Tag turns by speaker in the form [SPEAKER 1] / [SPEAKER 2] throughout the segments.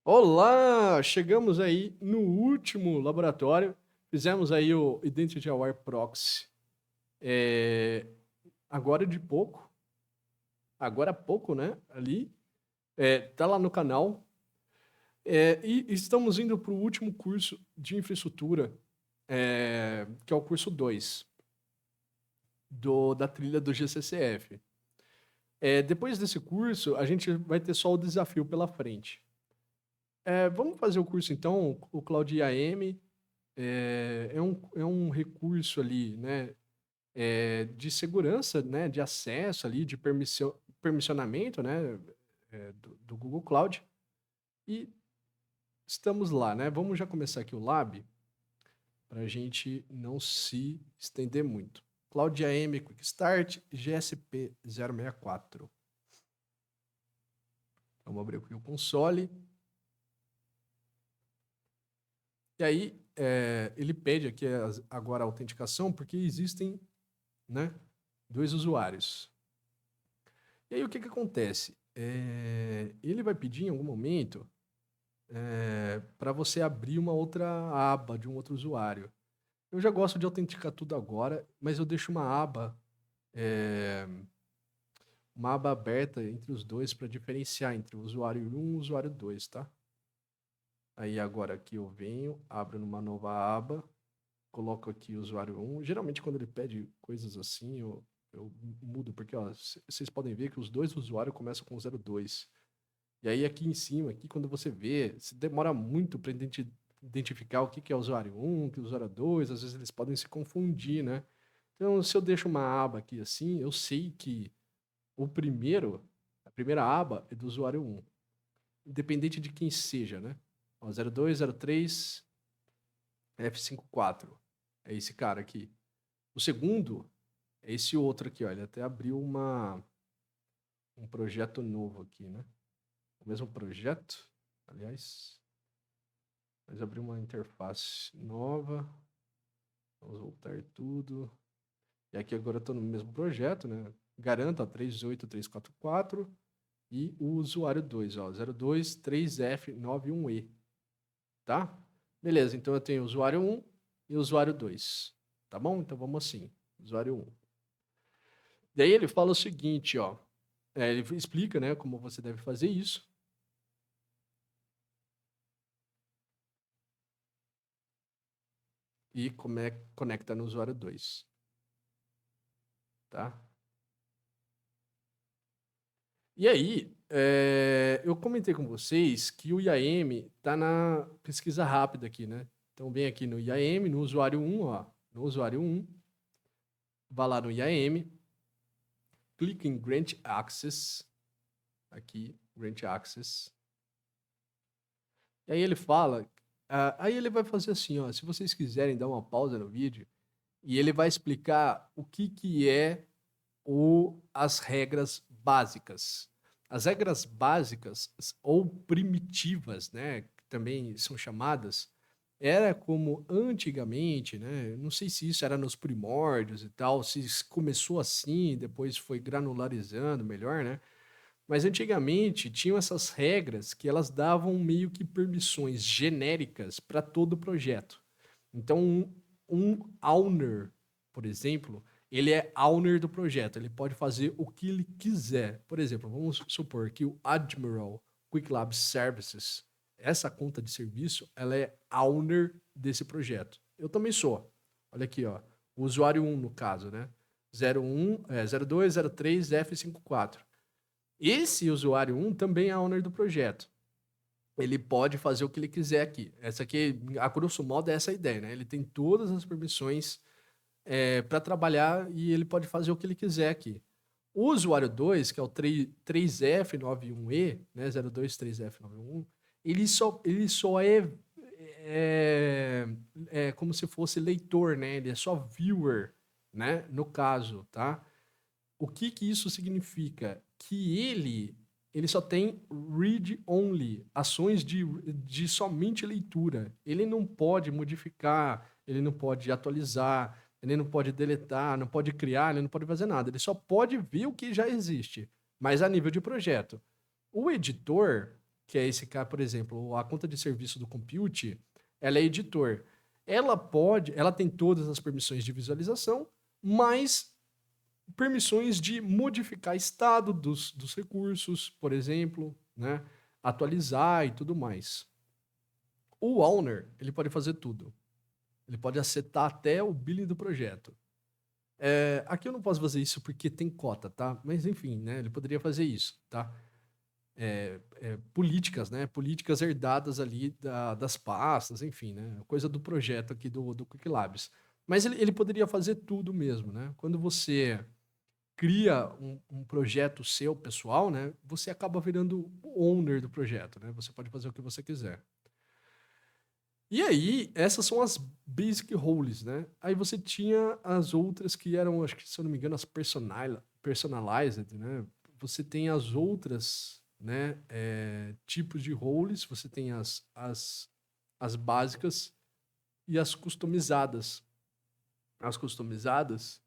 [SPEAKER 1] Olá! Chegamos aí no último laboratório. Fizemos aí o Identity Aware Proxy. É, agora de pouco, agora há pouco, né? Ali. Tá lá no canal. E estamos indo para o último curso de infraestrutura, que é o curso 2 da trilha do GCCF. Depois desse curso, a gente vai ter só o desafio pela frente. Vamos fazer o curso então, o Cloud IAM. É um recurso ali, né, de segurança, né, de acesso ali, de permissionamento, né, do Google Cloud. E estamos lá, né? Vamos já começar aqui o lab para a gente não se estender muito. Cloud IAM Quick Start GSP 064. Vamos abrir aqui o console. E aí, ele pede aqui agora a autenticação, porque existem, né, dois usuários. E aí, o que acontece? Ele vai pedir em algum momento para você abrir uma outra aba de um outro usuário. Eu já gosto de autenticar tudo agora, mas eu deixo uma aba aberta entre os dois para diferenciar entre o usuário 1 e o usuário 2, tá? Aí agora aqui eu venho, abro numa nova aba, coloco aqui o usuário 1. Geralmente quando ele pede coisas assim, eu mudo, porque ó, vocês podem ver que os dois usuários começam com 02. E aí aqui em cima, aqui quando você vê, se demora muito para identificar o que é o usuário 1, o que é o usuário 2, às vezes eles podem se confundir, né? Então, se eu deixo uma aba aqui assim, eu sei que a primeira aba é do usuário 1, independente de quem seja, né? Ó, 02, 03, F54. É esse cara aqui. O segundo é esse outro aqui, ó. Ele até abriu um projeto novo aqui, né? O mesmo projeto, aliás. Mas abriu uma interface nova. Vamos voltar tudo. E aqui agora eu estou no mesmo projeto, né? Garanta 38344 e o usuário 2, ó, 023F91E, tá? Beleza, então eu tenho usuário 1 e usuário 2, tá bom? Então vamos assim, usuário 1. Daí ele fala o seguinte, ó, ele explica, né, como você deve fazer isso. E como é que conecta no usuário 2, tá? E aí, eu comentei com vocês que o IAM está na pesquisa rápida aqui, né? Então, vem aqui no IAM, no usuário 1, ó. No usuário 1, vá lá no IAM, clique em Grant Access, aqui, Grant Access. E aí ele fala, aí ele vai fazer assim, ó, se vocês quiserem dar uma pausa no vídeo, e ele vai explicar o que é as regras básicas. As regras básicas ou primitivas, né, que também são chamadas, era como antigamente, né, não sei se isso era nos primórdios e tal, se começou assim, depois foi granularizando melhor, né, mas antigamente tinham essas regras que elas davam meio que permissões genéricas para todo o projeto. Então, um owner, por exemplo, ele é owner do projeto, ele pode fazer o que ele quiser. Por exemplo, vamos supor que o Admiral Quick Lab Services, essa conta de serviço, ela é owner desse projeto. Eu também sou. Olha aqui, ó, o usuário 1 no caso, né? 0203F54. Esse usuário 1 também é owner do projeto. Ele pode fazer o que ele quiser aqui. Essa aqui, a grosso modo, é essa a ideia, né? Ele tem todas as permissões para trabalhar e ele pode fazer o que ele quiser aqui. O usuário 2, que é o 3F91E, né, 023F91, ele só é, é como se fosse leitor, né? Ele é só viewer, né? No caso, tá? O que isso significa? Que ele só tem read only, ações de somente leitura. Ele não pode modificar, ele não pode atualizar, ele não pode deletar, não pode criar, ele não pode fazer nada. Ele só pode ver o que já existe, mas a nível de projeto. O editor, que é esse cara, por exemplo, a conta de serviço do Compute, ela é editor. Ela tem todas as permissões de visualização, mas permissões de modificar estado dos recursos, por exemplo, né? Atualizar e tudo mais. O owner, ele pode fazer tudo. Ele pode acertar até o billing do projeto. Aqui eu não posso fazer isso porque tem cota, tá? Mas enfim, né? Ele poderia fazer isso, tá? Políticas, né? Políticas herdadas ali das pastas, enfim, né? Coisa do projeto aqui do Quick Labs. Mas ele poderia fazer tudo mesmo, né? Quando você cria um projeto seu, pessoal, né? Você acaba virando o owner do projeto, né? Você pode fazer o que você quiser. E aí, essas são as basic roles, né? Aí você tinha as outras que eram, acho que se eu não me engano, as personalized, né? Você tem as outras, né? Tipos de roles, você tem as básicas e as customizadas. As customizadas,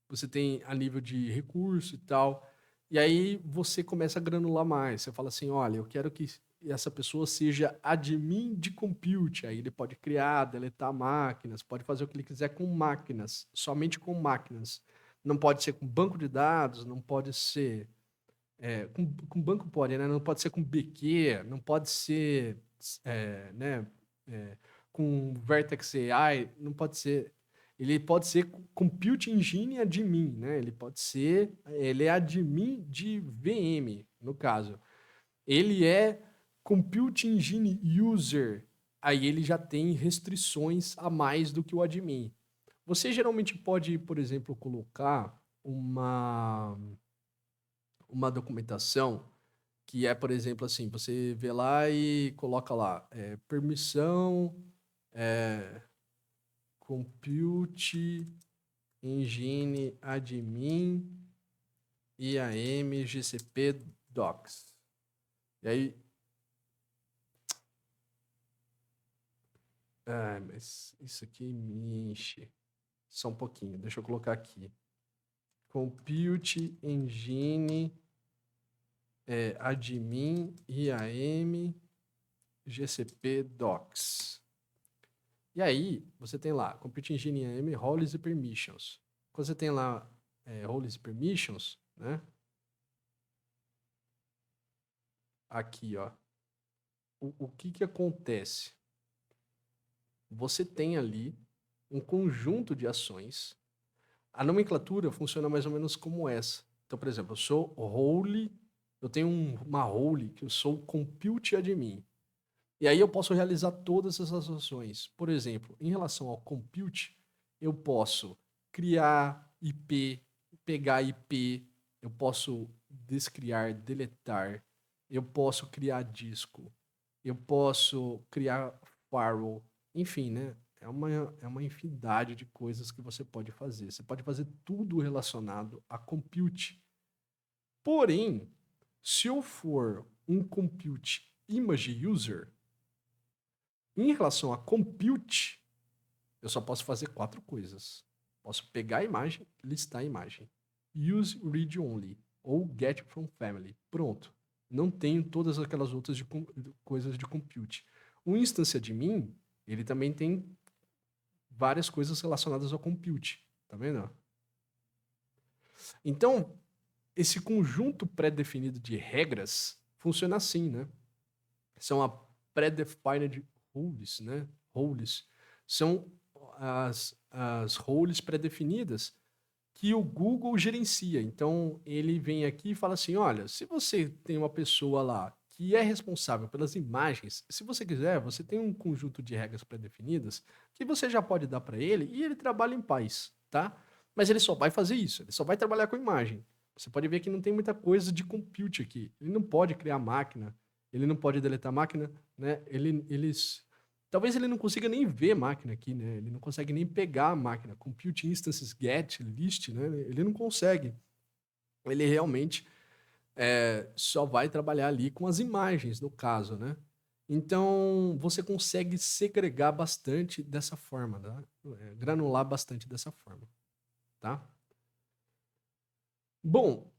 [SPEAKER 1] você tem a nível de recurso e tal. E aí você começa a granular mais. Você fala assim, olha, eu quero que essa pessoa seja admin de compute. Aí ele pode criar, deletar máquinas, pode fazer o que ele quiser com máquinas, somente com máquinas. Não pode ser com banco de dados, não pode ser... com banco pode, né? Não pode ser com BQ, não pode ser né? Com Vertex AI, não pode ser... Ele pode ser Compute Engine admin, né? Ele é admin de VM, no caso. Ele é Compute Engine User, aí ele já tem restrições a mais do que o admin. Você geralmente pode, por exemplo, colocar uma documentação que é, por exemplo, assim, você vê lá e coloca lá, permissão, Compute Engine Admin IAM GCP Docs. E aí, mas isso aqui me enche. Só um pouquinho, deixa eu colocar aqui. Compute Engine Admin IAM GCP Docs. E aí, você tem lá, Compute Engine IAM, Roles e Permissions. Quando você tem lá Roles e Permissions, né? Aqui, ó. O que acontece? Você tem ali um conjunto de ações. A nomenclatura funciona mais ou menos como essa. Então, por exemplo, eu sou role, eu tenho uma role que eu sou compute admin. E aí eu posso realizar todas essas ações. Por exemplo, em relação ao compute, eu posso criar IP, pegar IP, eu posso descriar, deletar, eu posso criar disco, eu posso criar firewall, enfim, né? É uma infinidade de coisas que você pode fazer. Você pode fazer tudo relacionado a compute. Porém, se eu for um compute image user, em relação a compute, eu só posso fazer 4 coisas. Posso pegar a imagem, listar a imagem. Use read only ou get from family. Pronto. Não tenho todas aquelas outras coisas de compute. O instance admin, ele também tem várias coisas relacionadas ao compute. Tá vendo? Então, esse conjunto pré-definido de regras funciona assim, né? São a predefined roles, né? Roles. São as roles pré-definidas que o Google gerencia. Então, ele vem aqui e fala assim, olha, se você tem uma pessoa lá que é responsável pelas imagens, se você quiser, você tem um conjunto de regras pré-definidas que você já pode dar para ele e ele trabalha em paz, tá? Mas ele só vai fazer isso, ele só vai trabalhar com imagem. Você pode ver que não tem muita coisa de compute aqui. Ele não pode criar máquina, ele não pode deletar máquina, né? Talvez ele não consiga nem ver máquina aqui, né? Ele não consegue nem pegar a máquina. Compute instances, get, list, né? Ele não consegue. Ele realmente só vai trabalhar ali com as imagens, no caso, né? Então, você consegue segregar bastante dessa forma, tá? Granular bastante dessa forma, tá? Bom,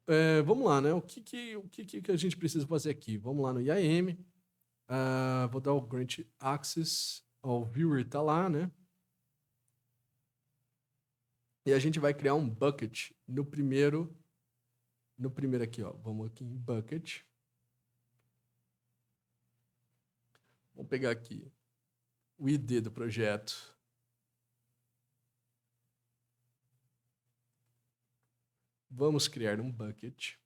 [SPEAKER 1] vamos lá, né? O que a gente precisa fazer aqui? Vamos lá no IAM. Vou dar o grant access ao viewer, tá lá, né? E a gente vai criar um bucket no primeiro aqui, ó. Vamos aqui em bucket. Vamos pegar aqui o ID do projeto. Vamos criar um bucket.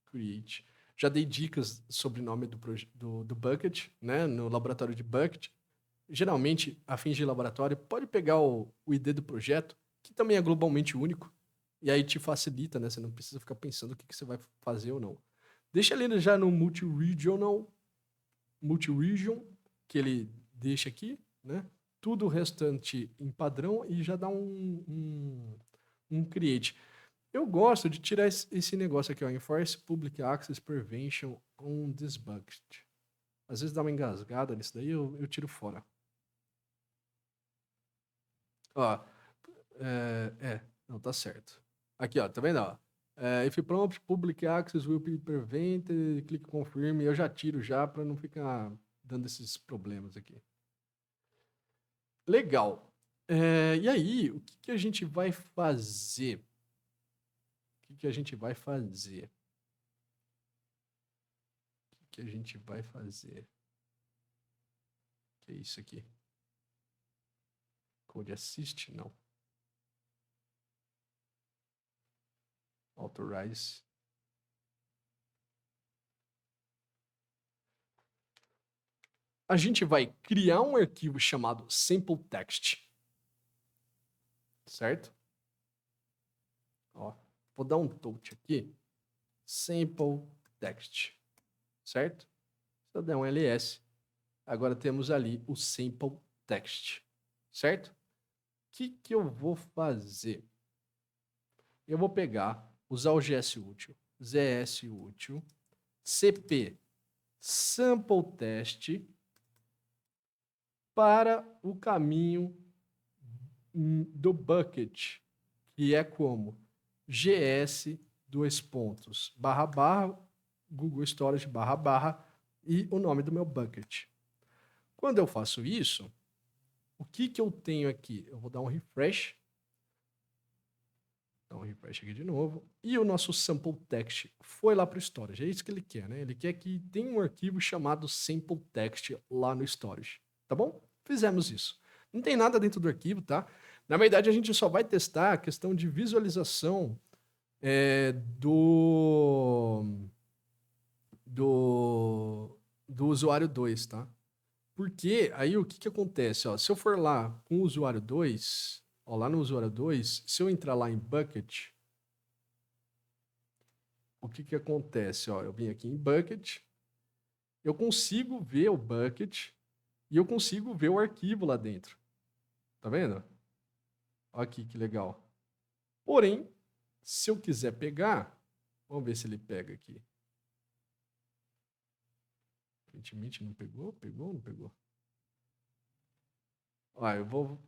[SPEAKER 1] Create. Já dei dicas sobre o nome do bucket, né? No laboratório de bucket. Geralmente, a fins de laboratório, pode pegar o ID do projeto, que também é globalmente único, e aí te facilita, né? Você não precisa ficar pensando o que você vai fazer ou não. Deixa ele já no multi-region, que ele deixa aqui, né? Tudo o restante em padrão e já dá um create. Eu gosto de tirar esse negócio aqui, ó, Enforce Public Access Prevention on this bucket. Às vezes dá uma engasgada nisso daí, eu tiro fora. Ó, não, tá certo. Aqui, ó, tá vendo, ó? If prompt, public access will be prevented, clique confirm, eu já tiro já para não ficar dando esses problemas aqui. Legal. E aí, o que a gente vai fazer? O que a gente vai fazer? O que a gente vai fazer? O que é isso aqui? Code assist? Não. Authorize. A gente vai criar um arquivo chamado sample text. Certo? Ó, vou dar um touch aqui. Sample text. Certo? Se eu der um ls, agora temos ali o sample text. Certo? O que eu vou fazer? Eu vou pegar, usar o GSUtil, ZSUtil, cp sample test para o caminho do bucket, que é como gs Google Storage / e o nome do meu bucket. Quando eu faço isso, o que eu tenho aqui? Eu vou dar um refresh. Dá um refresh aqui de novo. E o nosso sample text foi lá para o storage. É isso que ele quer, né? Ele quer que tenha um arquivo chamado sample text lá no storage. Tá bom? Fizemos isso. Não tem nada dentro do arquivo, tá? Na verdade, a gente só vai testar a questão de visualização do usuário 2, tá? Porque aí o que acontece? Ó, se eu for lá com o usuário 2, ó, lá no usuário 2, se eu entrar lá em bucket, o que acontece? Ó, eu vim aqui em bucket, eu consigo ver o bucket e eu consigo ver o arquivo lá dentro. Tá vendo? Olha aqui que legal. Porém, se eu quiser pegar, vamos ver se ele pega aqui. Aparentemente não pegou? Pegou ou não pegou? Ó, eu vou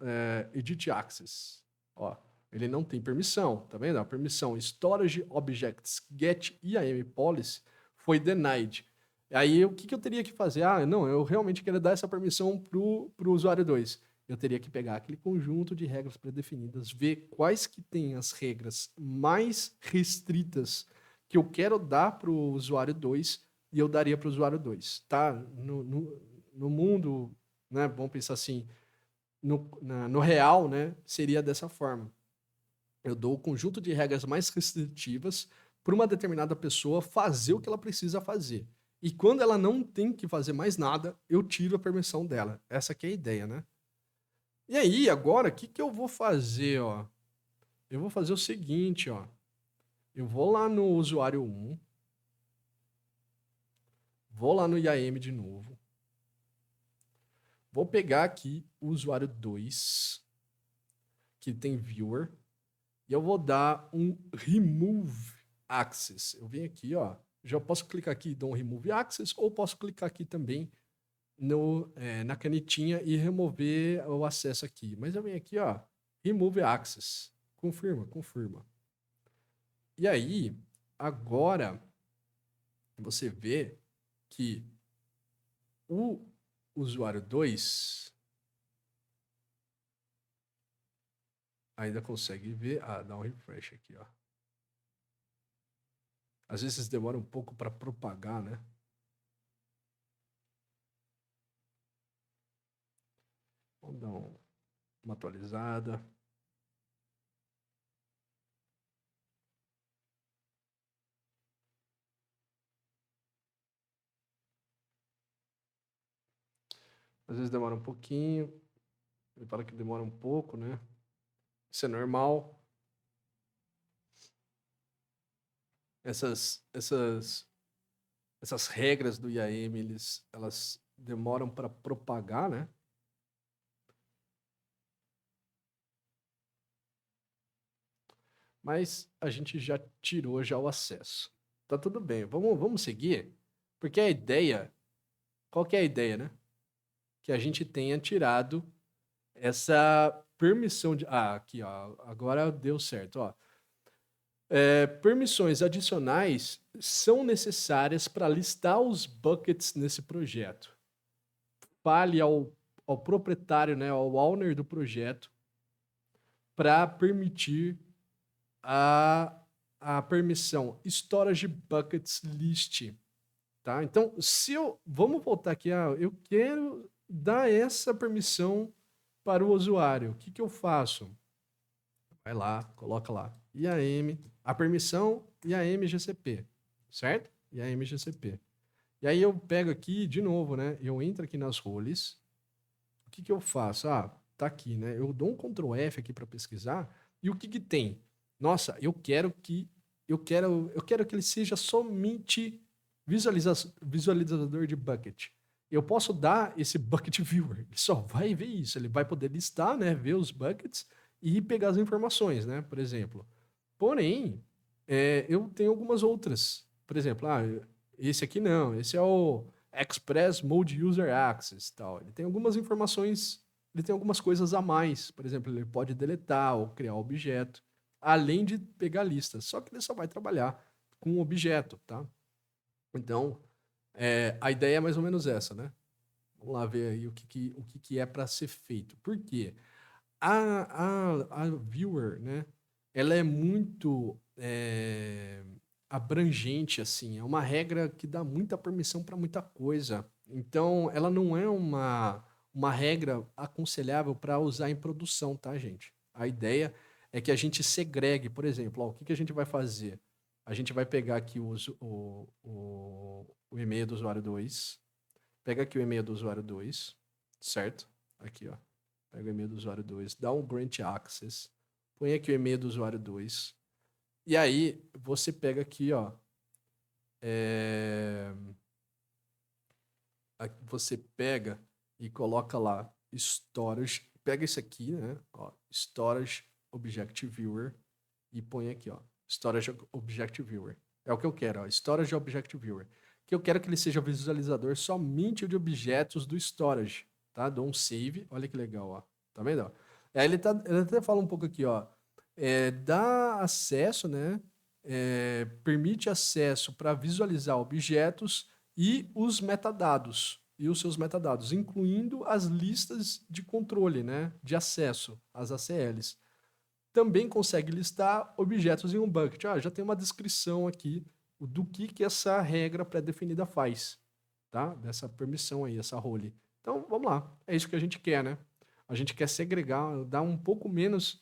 [SPEAKER 1] edit access. Ó, ele não tem permissão, tá vendo? A permissão storage objects get IAM policy foi denied. Aí o que eu teria que fazer? Ah, não, eu realmente quero dar essa permissão pro usuário 2. Eu teria que pegar aquele conjunto de regras pré-definidas, ver quais que tem as regras mais restritas que eu quero dar para o usuário 2 e eu daria para o usuário 2. Tá? No mundo, né, vamos pensar assim, no real, né, seria dessa forma. Eu dou o conjunto de regras mais restritivas para uma determinada pessoa fazer o que ela precisa fazer. E quando ela não tem que fazer mais nada, eu tiro a permissão dela. Essa aqui é a ideia, né? E aí, agora, o que eu vou fazer, ó? Eu vou fazer o seguinte, ó. Eu vou lá no usuário 1, vou lá no IAM de novo, vou pegar aqui o usuário 2, que tem viewer, e eu vou dar um remove access. Eu venho aqui, ó, já posso clicar aqui e dar um remove access, ou posso clicar aqui também na canetinha e remover o acesso aqui. Mas eu venho aqui, ó, remove access. Confirma. E aí, agora, você vê que O usuário 2 ainda consegue ver. Dá um refresh aqui, ó. Às vezes demora um pouco para propagar, né? Vamos dar uma atualizada. Às vezes demora um pouquinho. Ele fala que demora um pouco, né? Isso é normal. Essas regras do IAM, elas demoram para propagar, né? Mas a gente já tirou já o acesso. Tá tudo bem. Vamos seguir? Porque a ideia, qual que é a ideia, né? Que a gente tenha tirado essa permissão de... aqui, ó. Agora deu certo, ó. Permissões adicionais são necessárias para listar os buckets nesse projeto. Fale ao proprietário, né, ao owner do projeto, para permitir a permissão storage buckets list, tá? Então, vamos voltar aqui, eu quero dar essa permissão para o usuário. O que que eu faço? Vai lá, coloca lá, IAM, a permissão IAM GCP, certo? IAM GCP. E aí eu pego aqui de novo, né? Eu entro aqui nas roles. O que que eu faço? Tá aqui, né? Eu dou um Ctrl F aqui para pesquisar. E o que que tem? Nossa, eu quero que ele seja somente visualizador de bucket. Eu posso dar esse bucket viewer. Ele só vai ver isso. Ele vai poder listar, né? Ver os buckets e pegar as informações, né? Por exemplo. Porém, eu tenho algumas outras. Por exemplo, esse aqui não. Esse é o Express Mode User Access, tal. Ele tem algumas informações, ele tem algumas coisas a mais. Por exemplo, ele pode deletar ou criar objeto, além de pegar listas. Só que ele só vai trabalhar com um objeto, tá? Então, a ideia é mais ou menos essa, né? Vamos lá ver aí o que é para ser feito. Por quê? A viewer, né? Ela é muito abrangente, assim. É uma regra que dá muita permissão para muita coisa. Então, ela não é uma regra aconselhável para usar em produção, tá, gente? A ideia é que a gente segregue, por exemplo, o que a gente vai fazer? A gente vai pegar aqui o e-mail do usuário 2, pega aqui o e-mail do usuário 2, certo? Aqui, ó. Pega o e-mail do usuário 2, dá um grant access, põe aqui o e-mail do usuário 2, e aí você pega aqui, ó, você pega e coloca lá storage, pega esse aqui, né, ó, storage object viewer e põe aqui, ó, storage object viewer. É o que eu quero, ó, storage object viewer. Que eu quero que ele seja visualizador somente de objetos do storage, tá? Dou um save, olha que legal, ó. Tá vendo? Ó? Aí ele até fala um pouco aqui, ó. Dá acesso, né? Permite acesso para visualizar objetos e os metadados, e os seus metadados, incluindo as listas de controle, né? De acesso, as ACLs. Também consegue listar objetos em um bucket. Já tem uma descrição aqui do que essa regra pré-definida faz, tá? Dessa permissão aí, essa role. Então, vamos lá. É isso que a gente quer, né? A gente quer segregar, dar um pouco menos.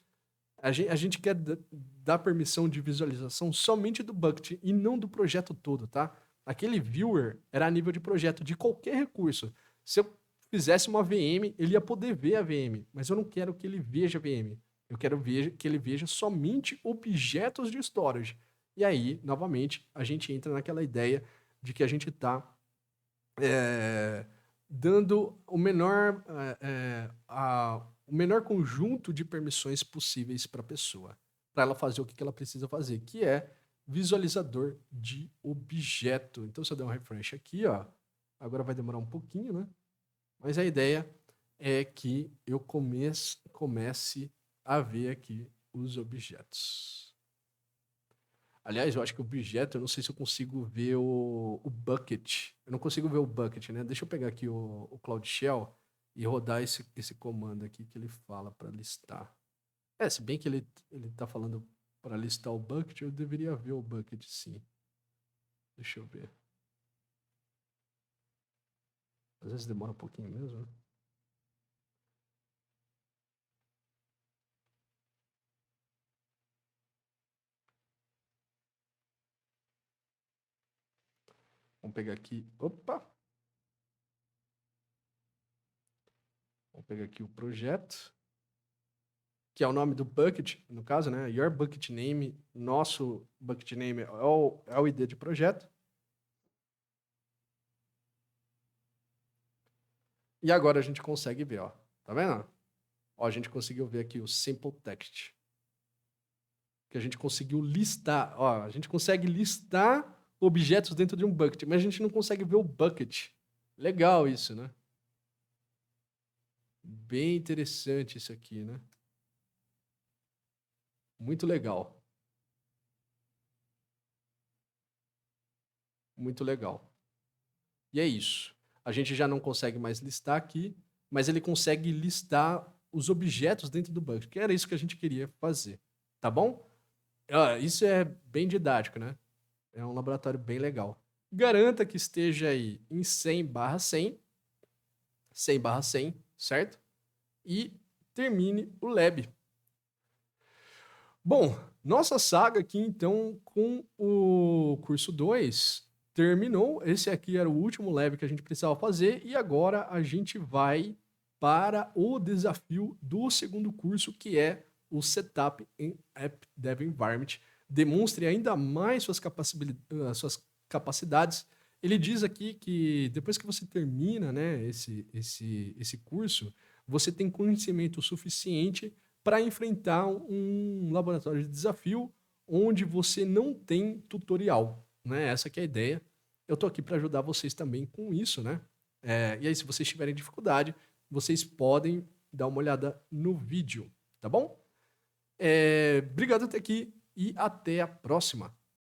[SPEAKER 1] A gente quer dar permissão de visualização somente do bucket e não do projeto todo, tá? Aquele viewer era a nível de projeto, de qualquer recurso. Se eu fizesse uma VM, ele ia poder ver a VM, mas eu não quero que ele veja a VM. Eu quero que ele veja somente objetos de storage. E aí, novamente, a gente entra naquela ideia de que a gente está dando o menor conjunto de permissões possíveis para a pessoa, para ela fazer o que ela precisa fazer, que é visualizador de objeto. Então, se eu der um refresh aqui, ó, agora vai demorar um pouquinho, né? Mas a ideia é que eu comece a ver aqui os objetos. Aliás, eu acho que o objeto, eu não sei se eu consigo ver o bucket. Eu não consigo ver o bucket, né? Deixa eu pegar aqui o Cloud Shell e rodar esse comando aqui que ele fala para listar. Se bem que ele tá falando para listar o bucket, eu deveria ver o bucket, sim. Deixa eu ver. Às vezes demora um pouquinho mesmo, né? Vamos pegar aqui. Opa! Vamos pegar aqui o projeto, que é o nome do bucket, no caso, né? Your bucket name, nosso bucket name é o ID de projeto. E agora a gente consegue ver, ó. Tá vendo? Ó, a gente conseguiu ver aqui o simple text. Que a gente conseguiu listar, ó, a gente consegue listar objetos dentro de um bucket, mas a gente não consegue ver o bucket. Legal isso, né? Bem interessante isso aqui, né? Muito legal. Muito legal. E é isso. A gente já não consegue mais listar aqui, mas ele consegue listar os objetos dentro do bucket, que era isso que a gente queria fazer. Tá bom? Isso é bem didático, né? É um laboratório bem legal. Garanta que esteja aí em 100/100, 100/100, certo? E termine o lab. Bom, nossa saga aqui então com o curso 2 terminou. Esse aqui era o último lab que a gente precisava fazer e agora a gente vai para o desafio do segundo curso, que é o Setup em App Dev Environment. Demonstre ainda mais suas capacidades. Ele diz aqui que depois que você termina, né, esse curso, você tem conhecimento suficiente para enfrentar um laboratório de desafio onde você não tem tutorial, né? Essa que é a ideia. Eu tô aqui para ajudar vocês também com isso, né? E aí, se vocês tiverem dificuldade, vocês podem dar uma olhada no vídeo, tá bom? Obrigado até aqui e até a próxima.